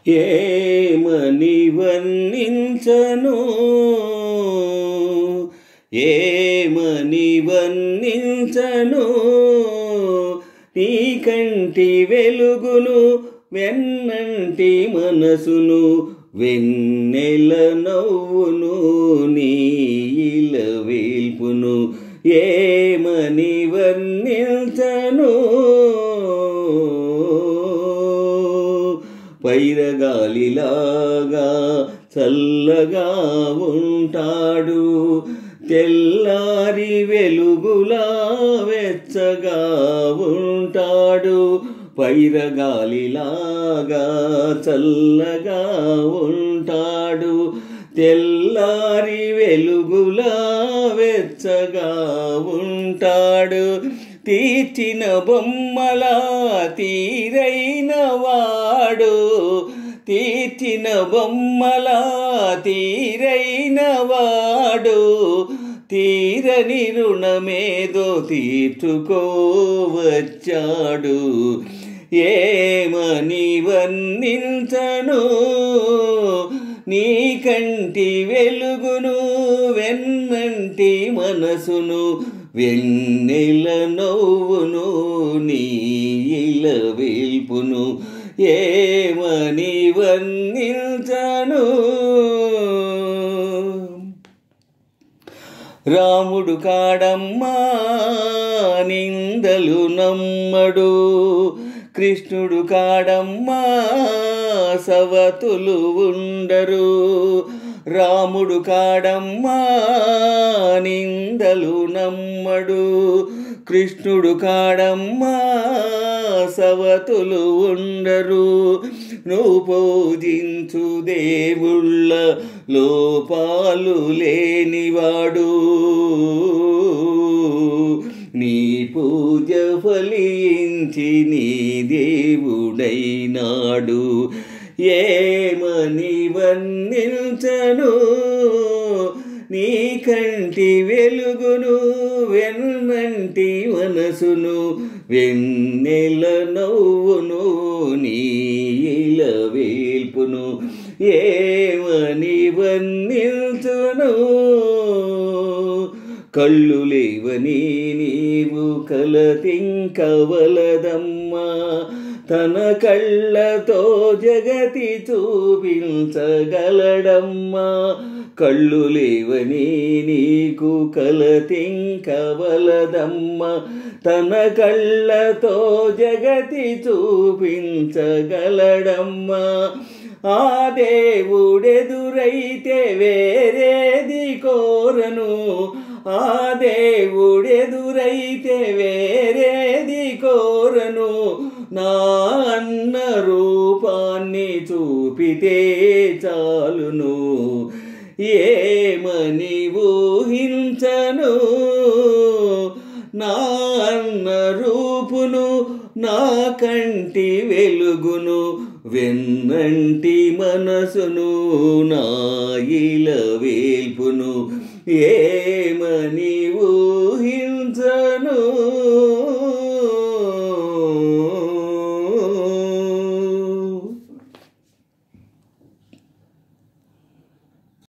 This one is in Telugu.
ఏమని వర్ణించను ఏమని వర్ణించను నీ కంటి వెలుగును వెన్నంటి మనసును వెన్నెల నవ్వును నీ ఇలవేల్పును ఏమని వర్ణించను పైరగాలిలాగా చల్లగా ఉంటాడు తెల్లారి వెలుగులా వెచ్చగా ఉంటాడు పైరగాలిలాగా చల్లగా ఉంటాడు తెల్లారి వెలుగులా వెచ్చగా ఉంటాడు తీర్చిన బొమ్మలా తీరైన వాడు తీర్చిన బొమ్మలా తీరైన వాడు తీరని రుణమేదో తీర్చుకోవచ్చాడు ఏమని వర్ణించను నీ కంటి వెలుగును వెన్నంటి మనసును వెన్నెల నవ్వును నీ ఇలవేల్పును ఏమని వర్ణించను రాముడు కాడమ్మా నిందలు నమ్మడు కృష్ణుడు కాడమ్మా సవతులు ఉండరు రాముడు కాడమ్మా నిందలు నమ్మడు కృష్ణుడు కాడమ్మా సవతులు ఉండరు నువ్వు పూజించు దేవుళ్ళ లోపాలు లేనివాడు నీ పూజ ఫలించి నీ దేవుడైనాడు ఏమని వర్ణించను నీ కంటి వెలుగును వెన్నంటి మనసును వెన్నెల నవ్వును నీ ఇలవేల్పును ఏమని వర్ణించును కళ్ళు లేవని నీవు కలతింకవలదమ్మా తన కళ్ళతో జగతి చూపించగలడమ్మా కళ్ళు లేవని నీకు కలతింకవలదమ్మా తన కళ్ళతో జగతి చూపించగలడమ్మా ఆ దేవుడెదురైతే వేరేది కోరను ఆ దేవుడెదురైతే వేరేది కోరను నా అన్న రూపాన్ని చూపితే చాలును ఏమని ఊహించను నా అన్న రూపును నా కంటి వెలుగును వెన్నంటి మనసును నా ఇలవేల్పును ఏమని ఊహించను